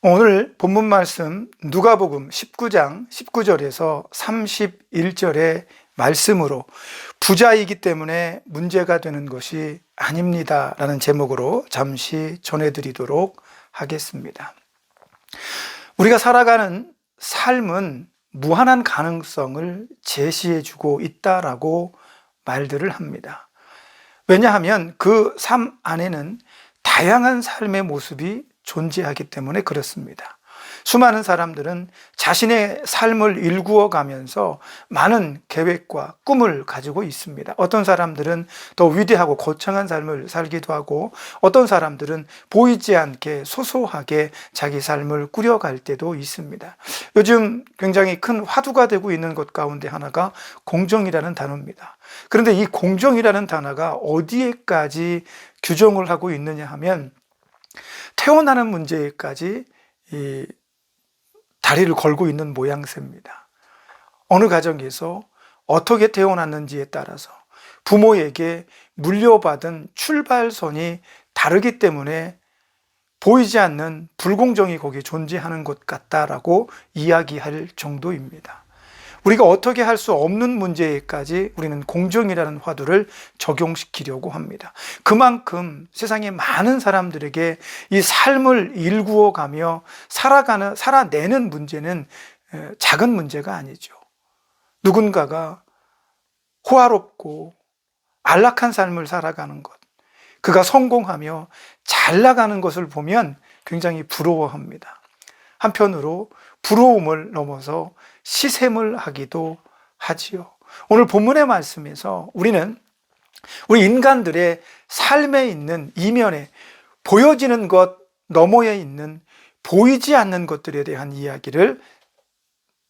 오늘 본문 말씀 누가복음 19장 19절에서 31절의 말씀으로 부자이기 때문에 문제가 되는 것이 아닙니다 라는 제목으로 잠시 전해드리도록 하겠습니다. 우리가 살아가는 삶은 무한한 가능성을 제시해주고 있다라고 말들을 합니다. 왜냐하면 그 삶 안에는 다양한 삶의 모습이 존재하기 때문에 그렇습니다. 수많은 사람들은 자신의 삶을 일구어 가면서 많은 계획과 꿈을 가지고 있습니다. 어떤 사람들은 더 위대하고 거창한 삶을 살기도 하고, 어떤 사람들은 보이지 않게 소소하게 자기 삶을 꾸려갈 때도 있습니다. 요즘 굉장히 큰 화두가 되고 있는 것 가운데 하나가 공정이라는 단어입니다. 그런데 이 공정이라는 단어가 어디에까지 규정을 하고 있느냐 하면, 태어나는 문제까지 다리를 걸고 있는 모양새입니다. 어느 가정에서 어떻게 태어났는지에 따라서 부모에게 물려받은 출발선이 다르기 때문에 보이지 않는 불공정이 거기에 존재하는 것 같다라고 이야기할 정도입니다. 우리가 어떻게 할 수 없는 문제에까지 우리는 공정이라는 화두를 적용시키려고 합니다. 그만큼 세상의 많은 사람들에게 이 삶을 일구어 가며 살아내는 문제는 작은 문제가 아니죠. 누군가가 호화롭고 안락한 삶을 살아가는 것, 그가 성공하며 잘 나가는 것을 보면 굉장히 부러워합니다. 한편으로 부러움을 넘어서 시샘을 하기도 하지요. 오늘 본문의 말씀에서 우리는 우리 인간들의 삶에 있는 이면에 보여지는 것 너머에 있는 보이지 않는 것들에 대한 이야기를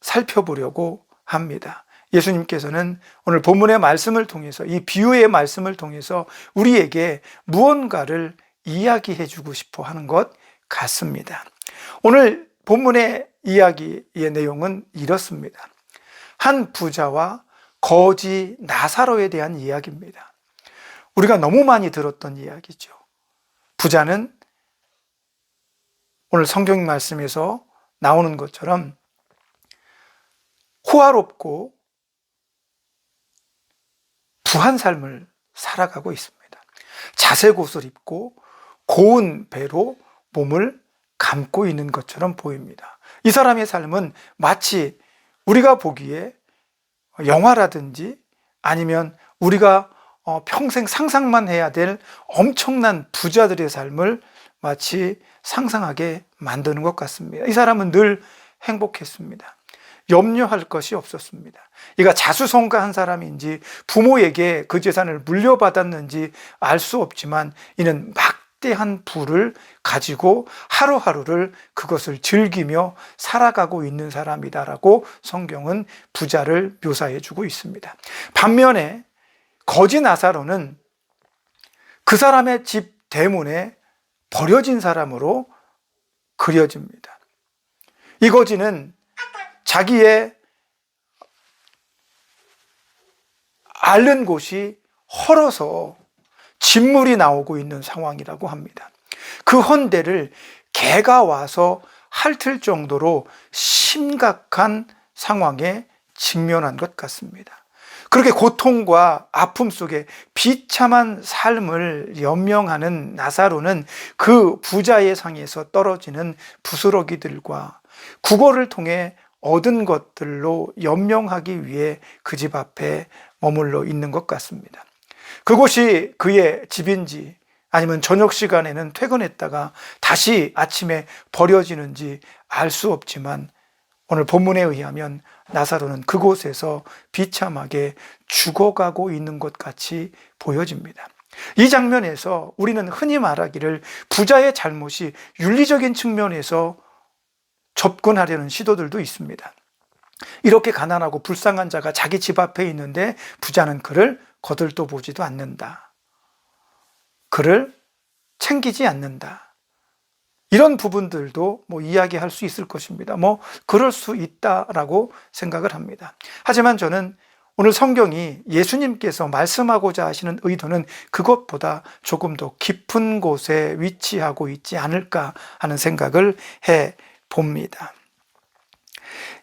살펴보려고 합니다. 예수님께서는 오늘 본문의 말씀을 통해서, 이 비유의 말씀을 통해서 우리에게 무언가를 이야기해 주고 싶어 하는 것 같습니다. 오늘 본문의 이야기의 내용은 이렇습니다. 한 부자와 거지 나사로에 대한 이야기입니다. 우리가 너무 많이 들었던 이야기죠. 부자는 오늘 성경 말씀에서 나오는 것처럼 호화롭고 부한 삶을 살아가고 있습니다. 자색 옷을 입고 고운 배로 몸을 감고 있는 것처럼 보입니다. 이 사람의 삶은 마치 우리가 보기에 영화라든지 아니면 우리가 평생 상상만 해야 될 엄청난 부자들의 삶을 마치 상상하게 만드는 것 같습니다. 이 사람은 늘 행복했습니다. 염려할 것이 없었습니다. 이가 자수성가한 사람인지 부모에게 그 재산을 물려받았는지 알 수 없지만 이는 막대한 부를 가지고 하루하루를 그것을 즐기며 살아가고 있는 사람이다라고 성경은 부자를 묘사해 주고 있습니다. 반면에 거지 나사로는 그 사람의 집 대문에 버려진 사람으로 그려집니다. 이 거지는 자기의 앓는 곳이 헐어서 진물이 나오고 있는 상황이라고 합니다. 그 헌데를 개가 와서 핥을 정도로 심각한 상황에 직면한 것 같습니다. 그렇게 고통과 아픔 속에 비참한 삶을 연명하는 나사로는 그 부자의 상에서 떨어지는 부스러기들과 국어를 통해 얻은 것들로 연명하기 위해 그 집 앞에 머물러 있는 것 같습니다. 그곳이 그의 집인지 아니면 저녁 시간에는 퇴근했다가 다시 아침에 버려지는지 알 수 없지만 오늘 본문에 의하면 나사로는 그곳에서 비참하게 죽어가고 있는 것 같이 보여집니다. 이 장면에서 우리는 흔히 말하기를 부자의 잘못이 윤리적인 측면에서 접근하려는 시도들도 있습니다. 이렇게 가난하고 불쌍한 자가 자기 집 앞에 있는데 부자는 그를 거들떠 보지도 않는다. 그를 챙기지 않는다. 이런 부분들도 이야기할 수 있을 것입니다. 그럴 수 있다라고 생각을 합니다. 하지만 저는 오늘 성경이 예수님께서 말씀하고자 하시는 의도는 그것보다 조금 더 깊은 곳에 위치하고 있지 않을까 하는 생각을 해 봅니다.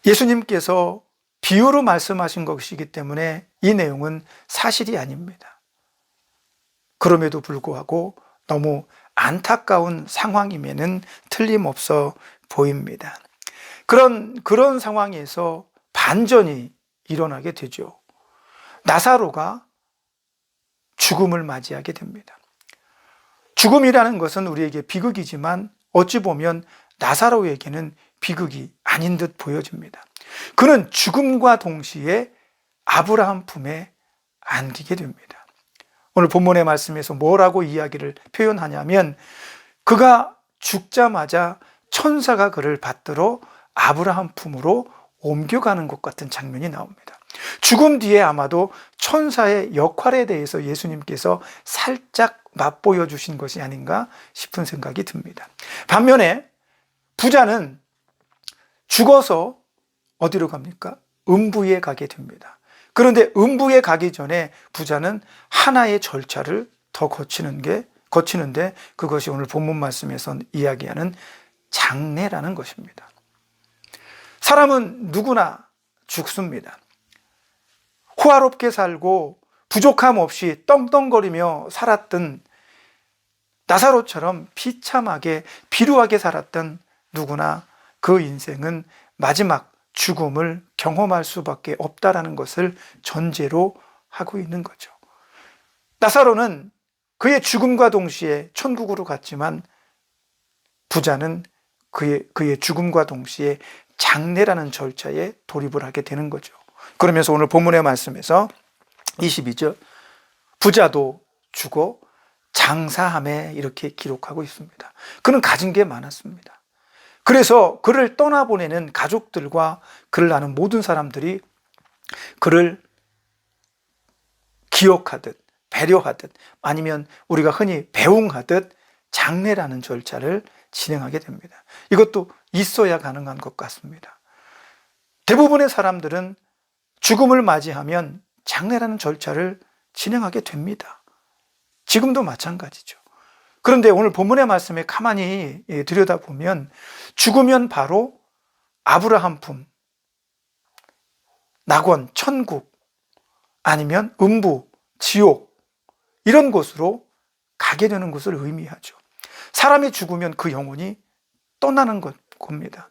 예수님께서 비유로 말씀하신 것이기 때문에 이 내용은 사실이 아닙니다. 그럼에도 불구하고 너무 안타까운 상황임에는 틀림없어 보입니다. 그런 상황에서 반전이 일어나게 되죠. 나사로가 죽음을 맞이하게 됩니다. 죽음이라는 것은 우리에게 비극이지만 어찌 보면 나사로에게는 비극이 아닌 듯 보여집니다. 그는 죽음과 동시에 아브라함 품에 안기게 됩니다. 오늘 본문의 말씀에서 뭐라고 이야기를 표현하냐면 그가 죽자마자 천사가 그를 받들어 아브라함 품으로 옮겨가는 것 같은 장면이 나옵니다. 죽음 뒤에 아마도 천사의 역할에 대해서 예수님께서 살짝 맛보여 주신 것이 아닌가 싶은 생각이 듭니다. 반면에 부자는 죽어서 어디로 갑니까? 음부에 가게 됩니다. 그런데 음부에 가기 전에 부자는 하나의 절차를 더 거치는데 그것이 오늘 본문 말씀에서 이야기하는 장례라는 것입니다. 사람은 누구나 죽습니다. 호화롭게 살고 부족함 없이 떵떵거리며 살았던 나사로처럼 비참하게 비루하게 살았던 누구나 그 인생은 마지막 죽음을 경험할 수밖에 없다라는 것을 전제로 하고 있는 거죠. 나사로는 그의 죽음과 동시에 천국으로 갔지만 부자는 그의 죽음과 동시에 장례라는 절차에 돌입을 하게 되는 거죠. 그러면서 오늘 본문의 말씀에서 22절 부자도 죽어 장사함에 이렇게 기록하고 있습니다. 그는 가진 게 많았습니다. 그래서 그를 떠나보내는 가족들과 그를 아는 모든 사람들이 그를 기억하듯 배려하듯 아니면 우리가 흔히 배웅하듯 장례라는 절차를 진행하게 됩니다. 이것도 있어야 가능한 것 같습니다. 대부분의 사람들은 죽음을 맞이하면 장례라는 절차를 진행하게 됩니다. 지금도 마찬가지죠. 그런데 오늘 본문의 말씀에 가만히 들여다보면 죽으면 바로 아브라함 품, 낙원, 천국, 아니면 음부, 지옥 이런 곳으로 가게 되는 것을 의미하죠. 사람이 죽으면 그 영혼이 떠나는 겁니다.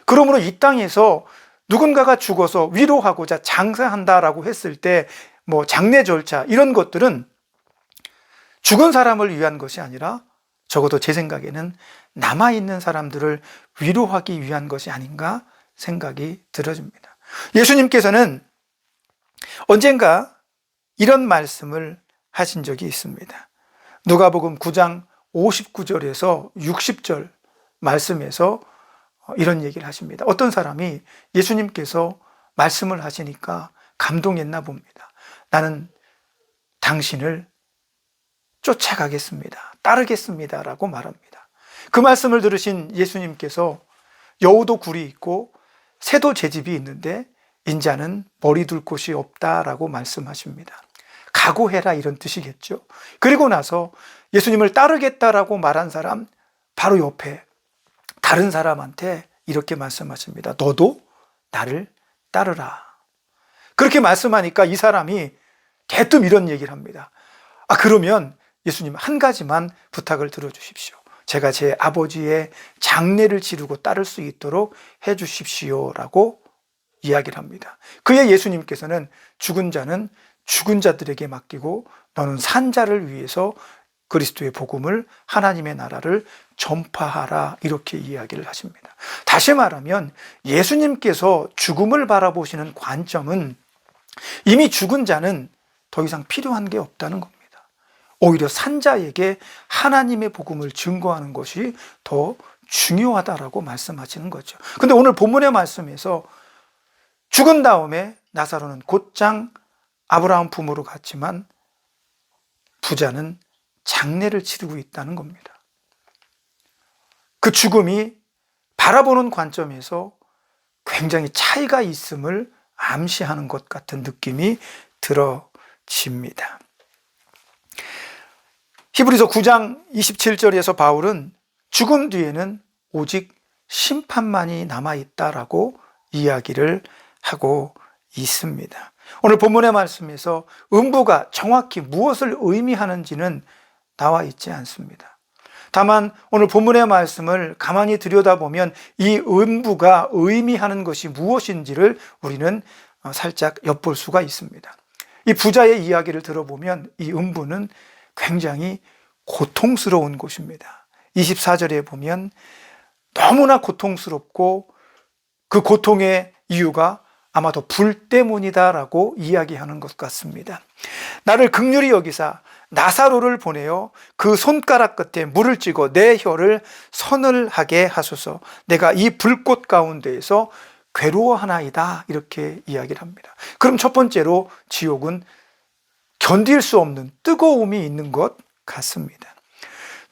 그러므로 이 땅에서 누군가가 죽어서 위로하고자 장사한다라고 했을 때 장례 절차 이런 것들은 죽은 사람을 위한 것이 아니라 적어도 제 생각에는 남아있는 사람들을 위로하기 위한 것이 아닌가 생각이 들어집니다. 예수님께서는 언젠가 이런 말씀을 하신 적이 있습니다. 누가복음 9장 59절에서 60절 말씀에서 이런 얘기를 하십니다. 어떤 사람이 예수님께서 말씀을 하시니까 감동했나 봅니다. 나는 당신을 쫓아가겠습니다. 따르겠습니다. 라고 말합니다. 그 말씀을 들으신 예수님께서 여우도 굴이 있고 새도 제집이 있는데 인자는 머리 둘 곳이 없다라고 말씀하십니다. 각오해라 이런 뜻이겠죠. 그리고 나서 예수님을 따르겠다라고 말한 사람 바로 옆에 다른 사람한테 이렇게 말씀하십니다. 너도 나를 따르라. 그렇게 말씀하니까 이 사람이 대뜸 이런 얘기를 합니다. 그러면 예수님 한 가지만 부탁을 들어주십시오. 제가 제 아버지의 장례를 치르고 따를 수 있도록 해주십시오라고 이야기를 합니다. 그의 예수님께서는 죽은 자는 죽은 자들에게 맡기고 너는 산 자를 위해서 그리스도의 복음을 하나님의 나라를 전파하라 이렇게 이야기를 하십니다. 다시 말하면 예수님께서 죽음을 바라보시는 관점은 이미 죽은 자는 더 이상 필요한 게 없다는 겁니다. 오히려 산자에게 하나님의 복음을 증거하는 것이 더 중요하다라고 말씀하시는 거죠. 근데 오늘 본문의 말씀에서 죽은 다음에 나사로는 곧장 아브라함 품으로 갔지만 부자는 장례를 치르고 있다는 겁니다. 그 죽음이 바라보는 관점에서 굉장히 차이가 있음을 암시하는 것 같은 느낌이 들어집니다. 히브리서 9장 27절에서 바울은 죽음 뒤에는 오직 심판만이 남아있다라고 이야기를 하고 있습니다. 오늘 본문의 말씀에서 음부가 정확히 무엇을 의미하는지는 나와 있지 않습니다. 다만 오늘 본문의 말씀을 가만히 들여다보면 이 음부가 의미하는 것이 무엇인지를 우리는 살짝 엿볼 수가 있습니다. 이 부자의 이야기를 들어보면 이 음부는 굉장히 고통스러운 곳입니다. 24절에 보면 너무나 고통스럽고 그 고통의 이유가 아마도 불 때문이다라고 이야기하는 것 같습니다. 나를 긍휼히 여기사 나사로를 보내어 그 손가락 끝에 물을 찌고 내 혀를 서늘하게 하소서. 내가 이 불꽃 가운데에서 괴로워하나이다, 이렇게 이야기를 합니다. 그럼 첫 번째로 지옥은 견딜 수 없는 뜨거움이 있는 것 같습니다.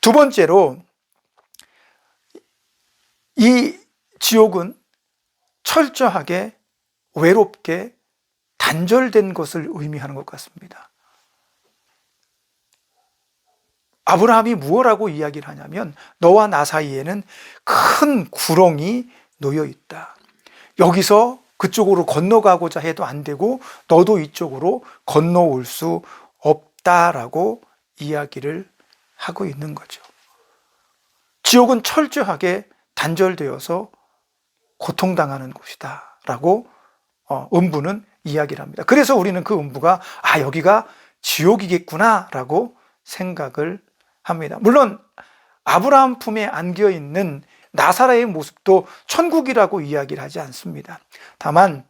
두 번째로 이 지옥은 철저하게 외롭게 단절된 것을 의미하는 것 같습니다. 아브라함이 무엇라고 이야기를 하냐면 너와 나 사이에는 큰 구렁이 놓여 있다. 여기서 그쪽으로 건너가고자 해도 안 되고 너도 이쪽으로 건너올 수 없다라고 이야기를 하고 있는 거죠. 지옥은 철저하게 단절되어서 고통당하는 곳이다 라고 음부는 이야기를 합니다. 그래서 우리는 그 음부가 여기가 지옥이겠구나 라고 생각을 합니다. 물론 아브라함 품에 안겨 있는 나사라의 모습도 천국이라고 이야기를 하지 않습니다. 다만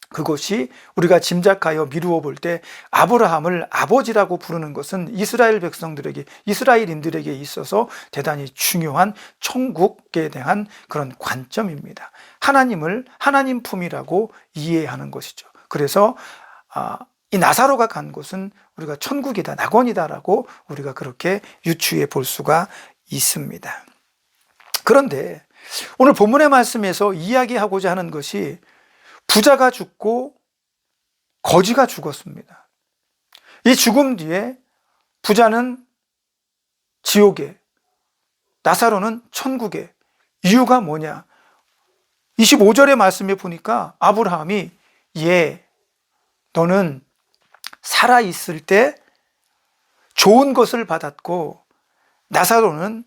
그것이 우리가 짐작하여 미루어 볼 때 아브라함을 아버지라고 부르는 것은 이스라엘 백성들에게, 이스라엘인들에게 있어서 대단히 중요한 천국에 대한 그런 관점입니다. 하나님을 하나님 품이라고 이해하는 것이죠. 그래서 이 나사로가 간 곳은 우리가 천국이다, 낙원이다라고 우리가 그렇게 유추해 볼 수가 있습니다. 그런데 오늘 본문의 말씀에서 이야기하고자 하는 것이 부자가 죽고 거지가 죽었습니다. 이 죽음 뒤에 부자는 지옥에, 나사로는 천국에. 이유가 뭐냐? 25절의 말씀에 보니까 아브라함이 너는 살아있을 때 좋은 것을 받았고 나사로는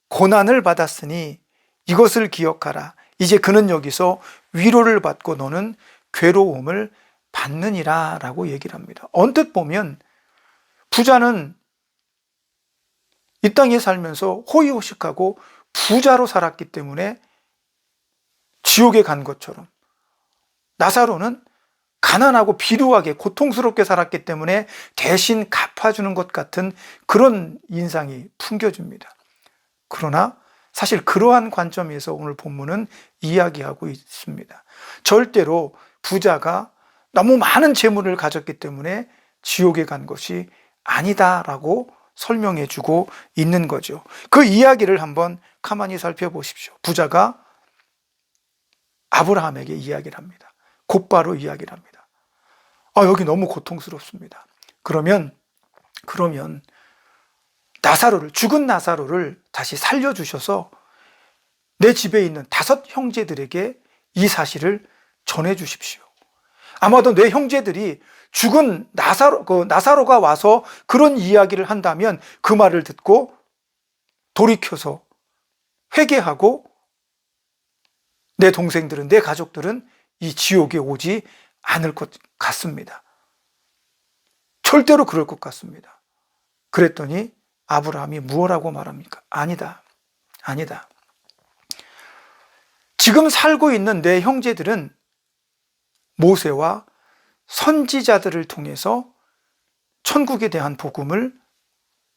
고난을 받았으니 이것을 기억하라. 이제 그는 여기서 위로를 받고 너는 괴로움을 받느니라 라고 얘기를 합니다. 언뜻 보면 부자는 이 땅에 살면서 호의호식하고 부자로 살았기 때문에 지옥에 간 것처럼, 나사로는 가난하고 비루하게 고통스럽게 살았기 때문에 대신 갚아주는 것 같은 그런 인상이 풍겨집니다. 그러나 사실 그러한 관점에서 오늘 본문은 이야기하고 있습니다. 절대로 부자가 너무 많은 재물을 가졌기 때문에 지옥에 간 것이 아니다라고 설명해 주고 있는 거죠. 그 이야기를 한번 가만히 살펴보십시오. 부자가 아브라함에게 이야기를 합니다. 곧바로 이야기를 합니다. 여기 너무 고통스럽습니다. 그러면 죽은 나사로를 다시 살려주셔서 내 집에 있는 5 형제들에게 이 사실을 전해 주십시오. 아마도 내 형제들이 죽은 나사로가 와서 그런 이야기를 한다면 그 말을 듣고 돌이켜서 회개하고 내 동생들은, 내 가족들은 이 지옥에 오지 않을 것 같습니다. 절대로 그럴 것 같습니다. 그랬더니 아브라함이 무엇라고 말합니까? 아니다. 지금 살고 있는 내 형제들은 모세와 선지자들을 통해서 천국에 대한 복음을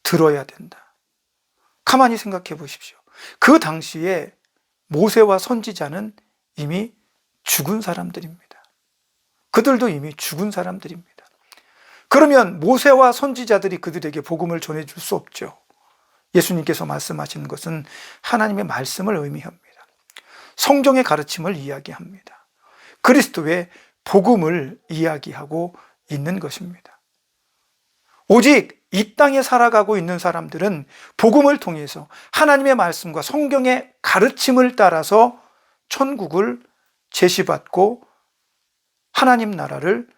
들어야 된다. 가만히 생각해 보십시오. 그 당시에 모세와 선지자는 이미 죽은 사람들입니다. 그들도 이미 죽은 사람들입니다. 그러면 모세와 선지자들이 그들에게 복음을 전해줄 수 없죠. 예수님께서 말씀하시는 것은 하나님의 말씀을 의미합니다. 성경의 가르침을 이야기합니다. 그리스도의 복음을 이야기하고 있는 것입니다. 오직 이 땅에 살아가고 있는 사람들은 복음을 통해서 하나님의 말씀과 성경의 가르침을 따라서 천국을 제시받고 하나님 나라를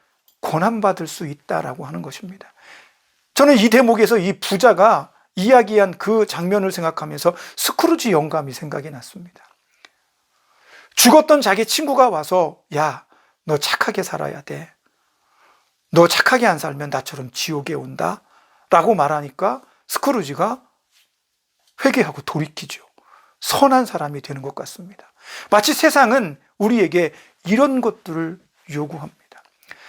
권한받을 수 있다라고 하는 것입니다. 저는 이 대목에서 이 부자가 이야기한 그 장면을 생각하면서 스크루지 영감이 생각이 났습니다. 죽었던 자기 친구가 와서 야, 너 착하게 살아야 돼. 너 착하게 안 살면 나처럼 지옥에 온다 라고 말하니까 스크루지가 회개하고 돌이키죠. 선한 사람이 되는 것 같습니다. 마치 세상은 우리에게 이런 것들을 요구합니다.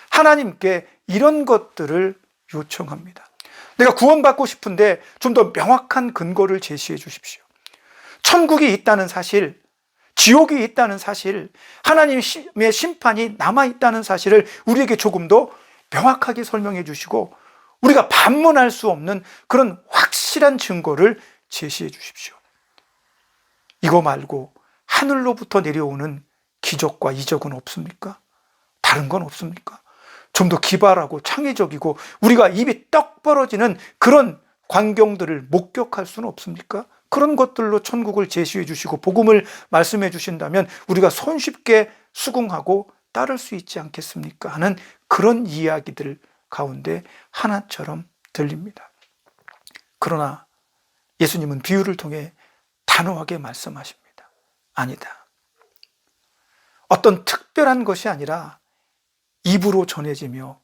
하나님께 이런 것들을 요청합니다. 내가 구원받고 싶은데 좀 더 명확한 근거를 제시해 주십시오. 천국이 있다는 사실, 지옥이 있다는 사실, 하나님의 심판이 남아있다는 사실을 우리에게 조금 더 명확하게 설명해 주시고 우리가 반문할 수 없는 그런 확실한 증거를 제시해 주십시오. 이거 말고 하늘로부터 내려오는 기적과 이적은 없습니까? 다른 건 없습니까? 좀 더 기발하고 창의적이고 우리가 입이 떡 벌어지는 그런 광경들을 목격할 수는 없습니까? 그런 것들로 천국을 제시해 주시고 복음을 말씀해 주신다면 우리가 손쉽게 수긍하고 따를 수 있지 않겠습니까? 하는 그런 이야기들 가운데 하나처럼 들립니다. 그러나 예수님은 비유를 통해 단호하게 말씀하십니다. 아니다. 어떤 특별한 것이 아니라 입으로 전해지며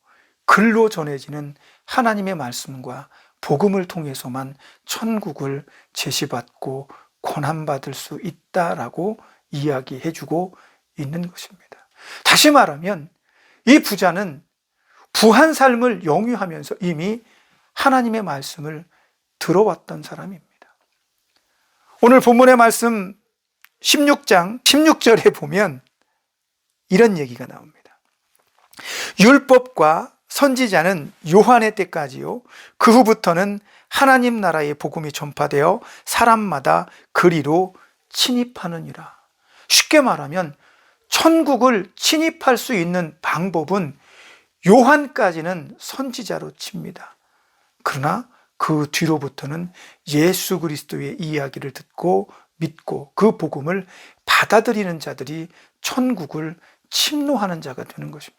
글로 전해지는 하나님의 말씀과 복음을 통해서만 천국을 제시받고 권한받을 수 있다라고 이야기해주고 있는 것입니다. 다시 말하면 이 부자는 부한 삶을 영위하면서 이미 하나님의 말씀을 들어왔던 사람입니다. 오늘 본문의 말씀 16장 16절에 보면 이런 얘기가 나옵니다. 율법과 선지자는 요한의 때까지요. 그 후부터는 하나님 나라의 복음이 전파되어 사람마다 그리로 침입하느니라. 쉽게 말하면 천국을 침입할 수 있는 방법은 요한까지는 선지자로 칩니다. 그러나 그 뒤로부터는 예수 그리스도의 이야기를 듣고 믿고 그 복음을 받아들이는 자들이 천국을 침노하는 자가 되는 것입니다.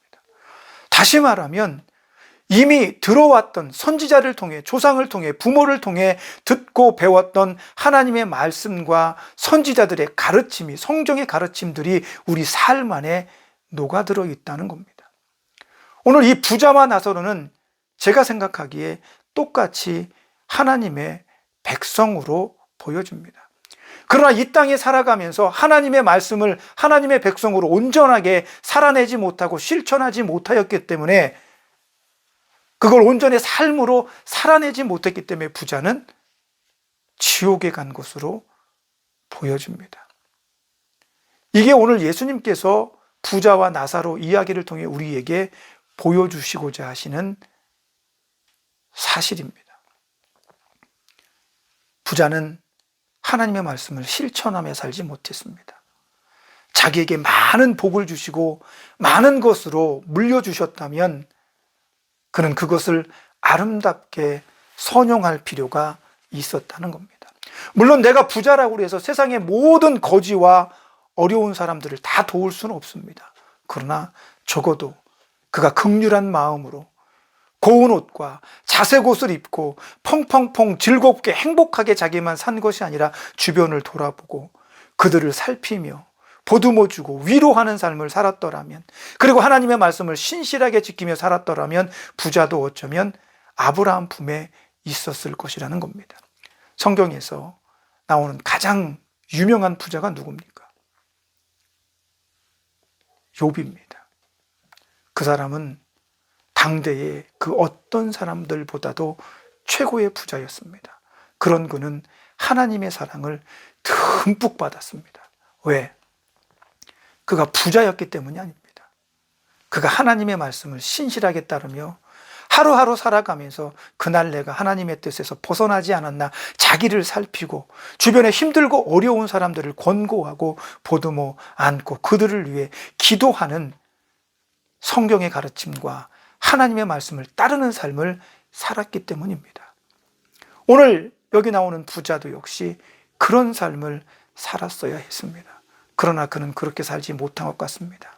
다시 말하면 이미 들어왔던 선지자를 통해 조상을 통해 부모를 통해 듣고 배웠던 하나님의 말씀과 선지자들의 가르침이 성경의 가르침들이 우리 삶 안에 녹아들어 있다는 겁니다. 오늘 이 부자와 나사로는 제가 생각하기에 똑같이 하나님의 백성으로 보여줍니다. 그러나 이 땅에 살아가면서 하나님의 말씀을 하나님의 백성으로 온전하게 살아내지 못하고 실천하지 못하였기 때문에 그걸 온전히 삶으로 살아내지 못했기 때문에 부자는 지옥에 간 것으로 보여줍니다. 이게 오늘 예수님께서 부자와 나사로 이야기를 통해 우리에게 보여주시고자 하시는 사실입니다. 부자는 하나님의 말씀을 실천하며 살지 못했습니다. 자기에게 많은 복을 주시고 많은 것으로 물려주셨다면 그는 그것을 아름답게 선용할 필요가 있었다는 겁니다. 물론 내가 부자라고 해서 세상의 모든 거지와 어려운 사람들을 다 도울 수는 없습니다. 그러나 적어도 그가 긍휼한 마음으로 고운 옷과 자색 옷을 입고 펑펑펑 즐겁게 행복하게 자기만 산 것이 아니라 주변을 돌아보고 그들을 살피며 보듬어주고 위로하는 삶을 살았더라면, 그리고 하나님의 말씀을 신실하게 지키며 살았더라면 부자도 어쩌면 아브라함 품에 있었을 것이라는 겁니다. 성경에서 나오는 가장 유명한 부자가 누굽니까? 욥입니다. 그 사람은 당대의 그 어떤 사람들보다도 최고의 부자였습니다. 그런 그는 하나님의 사랑을 듬뿍 받았습니다. 왜? 그가 부자였기 때문이 아닙니다. 그가 하나님의 말씀을 신실하게 따르며 하루하루 살아가면서 그날 내가 하나님의 뜻에서 벗어나지 않았나 자기를 살피고 주변에 힘들고 어려운 사람들을 권고하고 보듬어 안고 그들을 위해 기도하는 성경의 가르침과 하나님의 말씀을 따르는 삶을 살았기 때문입니다. 오늘 여기 나오는 부자도 역시 그런 삶을 살았어야 했습니다. 그러나 그는 그렇게 살지 못한 것 같습니다.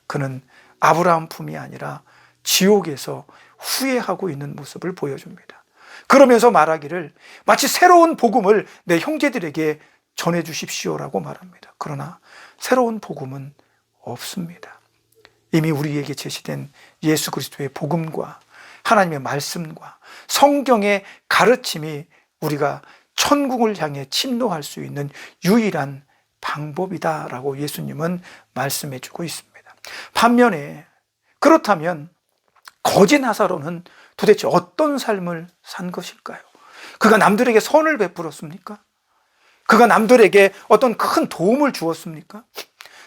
그는 아브라함 품이 아니라 지옥에서 후회하고 있는 모습을 보여줍니다. 그러면서 말하기를 마치 새로운 복음을 내 형제들에게 전해 주십시오라고 말합니다. 그러나 새로운 복음은 없습니다. 이미 우리에게 제시된 예수 그리스도의 복음과 하나님의 말씀과 성경의 가르침이 우리가 천국을 향해 침노할 수 있는 유일한 방법이다라고 예수님은 말씀해 주고 있습니다. 반면에 그렇다면 거지 나사로는 도대체 어떤 삶을 산 것일까요? 그가 남들에게 선을 베풀었습니까? 그가 남들에게 어떤 큰 도움을 주었습니까?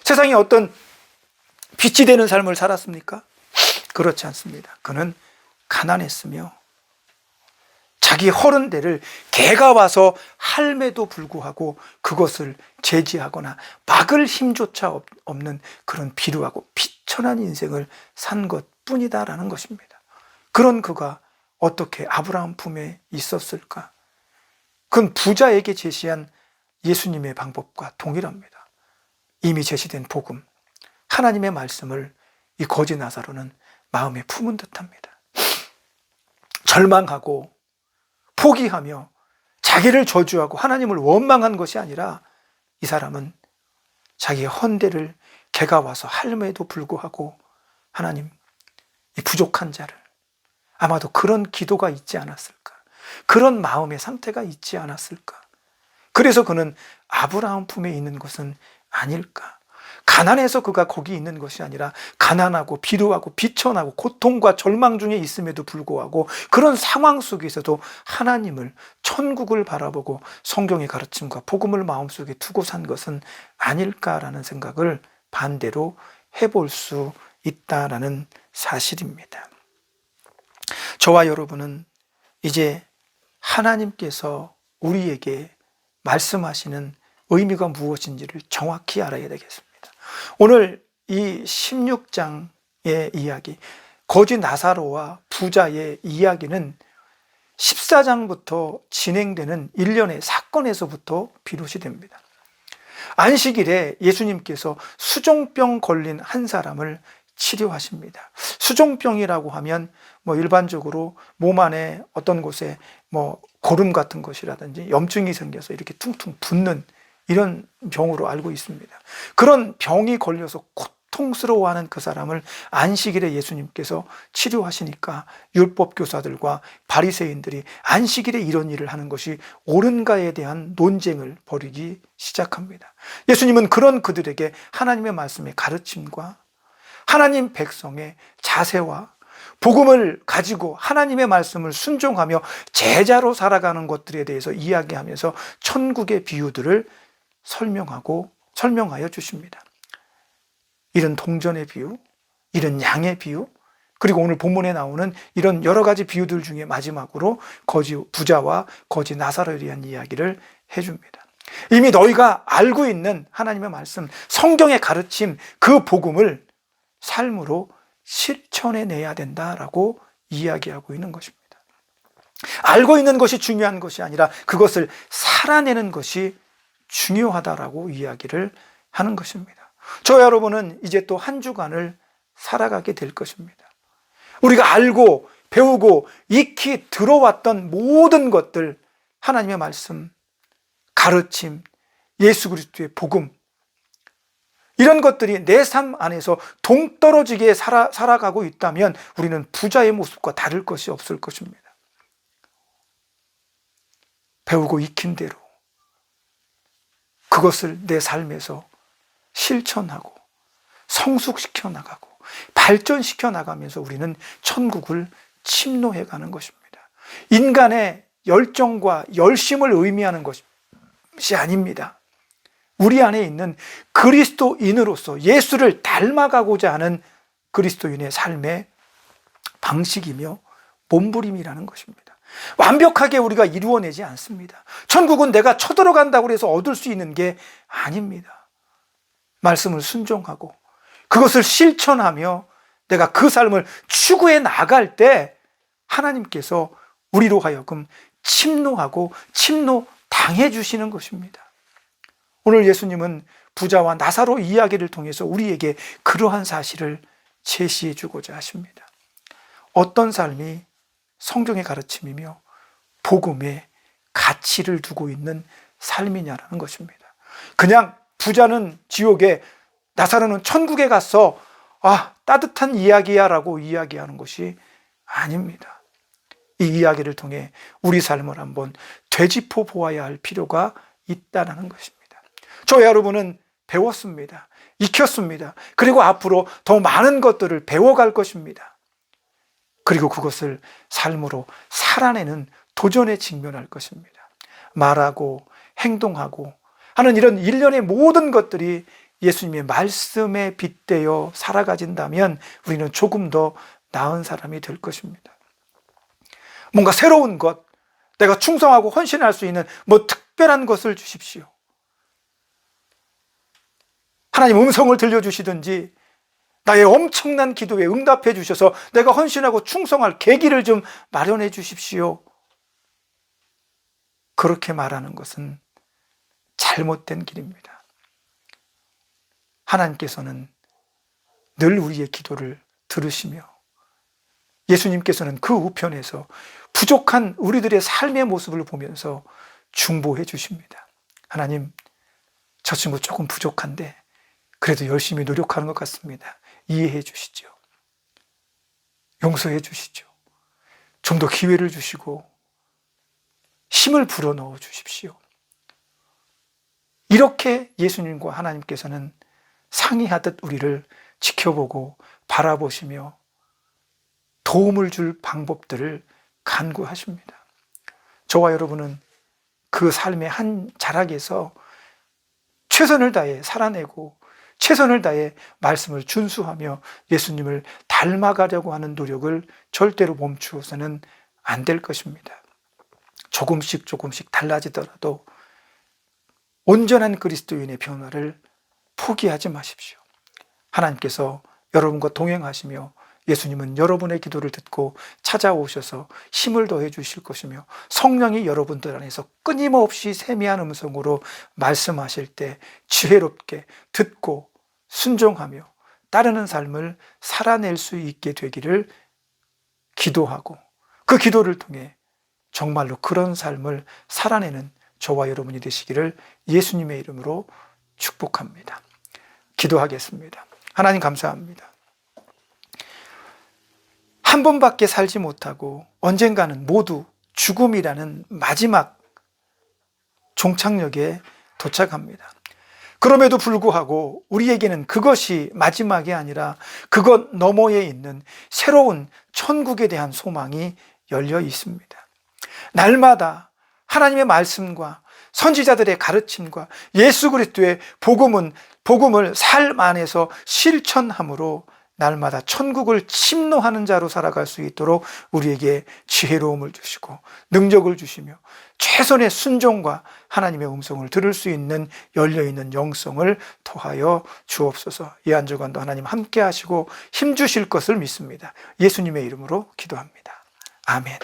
세상에 어떤 빛이 되는 삶을 살았습니까? 그렇지 않습니다. 그는 가난했으며 자기 허른 데를 개가 와서 할매도 불구하고 그것을 제지하거나 막을 힘조차 없는 그런 비루하고 비천한 인생을 산 것뿐이다라는 것입니다. 그런 그가 어떻게 아브라함 품에 있었을까? 그건 부자에게 제시한 예수님의 방법과 동일합니다. 이미 제시된 복음, 하나님의 말씀을 이 거지 나사로는 마음에 품은 듯합니다. 절망하고 포기하며 자기를 저주하고 하나님을 원망한 것이 아니라 이 사람은 자기의 헌대를 개가 와서 할매에도 불구하고 하나님, 이 부족한 자를, 아마도 그런 기도가 있지 않았을까? 그런 마음의 상태가 있지 않았을까? 그래서 그는 아브라함 품에 있는 것은 아닐까? 가난해서 그가 거기 있는 것이 아니라 가난하고 비루하고 비천하고 고통과 절망 중에 있음에도 불구하고 그런 상황 속에서도 하나님을, 천국을 바라보고 성경의 가르침과 복음을 마음속에 두고 산 것은 아닐까라는 생각을 반대로 해볼 수 있다라는 사실입니다. 저와 여러분은 이제 하나님께서 우리에게 말씀하시는 의미가 무엇인지를 정확히 알아야 되겠습니다. 오늘 이 16장의 이야기, 거지 나사로와 부자의 이야기는 14장부터 진행되는 일련의 사건에서부터 비롯이 됩니다. 안식일에 예수님께서 수종병 걸린 한 사람을 치료하십니다. 수종병이라고 하면 일반적으로 몸 안에 어떤 곳에 고름 같은 것이라든지 염증이 생겨서 이렇게 퉁퉁 붓는 이런 병으로 알고 있습니다. 그런 병이 걸려서 고통스러워하는 그 사람을 안식일에 예수님께서 치료하시니까 율법 교사들과 바리새인들이 안식일에 이런 일을 하는 것이 옳은가에 대한 논쟁을 벌이기 시작합니다. 예수님은 그런 그들에게 하나님의 말씀의 가르침과 하나님 백성의 자세와 복음을 가지고 하나님의 말씀을 순종하며 제자로 살아가는 것들에 대해서 이야기하면서 천국의 비유들을 설명하여 주십니다. 이런 동전의 비유, 이런 양의 비유, 그리고 오늘 본문에 나오는 이런 여러 가지 비유들 중에 마지막으로 부자와 거지 나사로에 대한 이야기를 해줍니다. 이미 너희가 알고 있는 하나님의 말씀, 성경의 가르침, 그 복음을 삶으로 실천해내야 된다라고 이야기하고 있는 것입니다. 알고 있는 것이 중요한 것이 아니라 그것을 살아내는 것이 중요하다라고 이야기를 하는 것입니다. 저 여러분은 이제 또 한 주간을 살아가게 될 것입니다. 우리가 알고 배우고 익히 들어왔던 모든 것들, 하나님의 말씀, 가르침, 예수 그리스도의 복음, 이런 것들이 내 삶 안에서 동떨어지게 살아가고 있다면 우리는 부자의 모습과 다를 것이 없을 것입니다. 배우고 익힌 대로 그것을 내 삶에서 실천하고 성숙시켜 나가고 발전시켜 나가면서 우리는 천국을 침노해 가는 것입니다. 인간의 열정과 열심을 의미하는 것이 아닙니다. 우리 안에 있는 그리스도인으로서 예수를 닮아가고자 하는 그리스도인의 삶의 방식이며 몸부림이라는 것입니다. 완벽하게 우리가 이루어내지 않습니다. 천국은 내가 쳐들어간다고 해서 얻을 수 있는 게 아닙니다. 말씀을 순종하고 그것을 실천하며 내가 그 삶을 추구해 나갈 때 하나님께서 우리로 하여금 침노하고 침노당해 주시는 것입니다. 오늘 예수님은 부자와 나사로 이야기를 통해서 우리에게 그러한 사실을 제시해 주고자 하십니다. 어떤 삶이 성경의 가르침이며 복음에 가치를 두고 있는 삶이냐라는 것입니다. 그냥 부자는 지옥에, 나사로는 천국에 가서 따뜻한 이야기야 라고 이야기하는 것이 아닙니다. 이 이야기를 통해 우리 삶을 한번 되짚어 보아야 할 필요가 있다는 것입니다. 저 여러분은 배웠습니다. 익혔습니다. 그리고 앞으로 더 많은 것들을 배워갈 것입니다. 그리고 그것을 삶으로 살아내는 도전에 직면할 것입니다. 말하고 행동하고 하는 이런 일련의 모든 것들이 예수님의 말씀에 빗대어 살아가진다면 우리는 조금 더 나은 사람이 될 것입니다. 뭔가 새로운 것, 내가 충성하고 헌신할 수 있는 특별한 것을 주십시오. 하나님 음성을 들려주시든지 나의 엄청난 기도에 응답해 주셔서 내가 헌신하고 충성할 계기를 좀 마련해 주십시오. 그렇게 말하는 것은 잘못된 길입니다. 하나님께서는 늘 우리의 기도를 들으시며 예수님께서는 그 우편에서 부족한 우리들의 삶의 모습을 보면서 중보해 주십니다. 하나님, 저 친구 조금 부족한데 그래도 열심히 노력하는 것 같습니다. 이해해 주시죠. 용서해 주시죠. 좀 더 기회를 주시고 힘을 불어넣어 주십시오. 이렇게 예수님과 하나님께서는 상의하듯 우리를 지켜보고 바라보시며 도움을 줄 방법들을 간구하십니다. 저와 여러분은 그 삶의 한 자락에서 최선을 다해 살아내고 최선을 다해 말씀을 준수하며 예수님을 닮아가려고 하는 노력을 절대로 멈추어서는 안 될 것입니다. 조금씩 달라지더라도 온전한 그리스도인의 변화를 포기하지 마십시오. 하나님께서 여러분과 동행하시며 예수님은 여러분의 기도를 듣고 찾아오셔서 힘을 더해 주실 것이며 성령이 여러분들 안에서 끊임없이 세미한 음성으로 말씀하실 때 지혜롭게 듣고 순종하며 따르는 삶을 살아낼 수 있게 되기를 기도하고 그 기도를 통해 정말로 그런 삶을 살아내는 저와 여러분이 되시기를 예수님의 이름으로 축복합니다. 기도하겠습니다. 하나님 감사합니다. 한 번밖에 살지 못하고 언젠가는 모두 죽음이라는 마지막 종착역에 도착합니다. 그럼에도 불구하고 우리에게는 그것이 마지막이 아니라 그것 너머에 있는 새로운 천국에 대한 소망이 열려 있습니다. 날마다 하나님의 말씀과 선지자들의 가르침과 예수 그리스도의 복음을 삶 안에서 실천함으로 날마다 천국을 침노하는 자로 살아갈 수 있도록 우리에게 지혜로움을 주시고 능력을 주시며 최선의 순종과 하나님의 음성을 들을 수 있는 열려있는 영성을 더하여 주옵소서. 이 한 주간도 하나님 함께 하시고 힘주실 것을 믿습니다. 예수님의 이름으로 기도합니다. 아멘.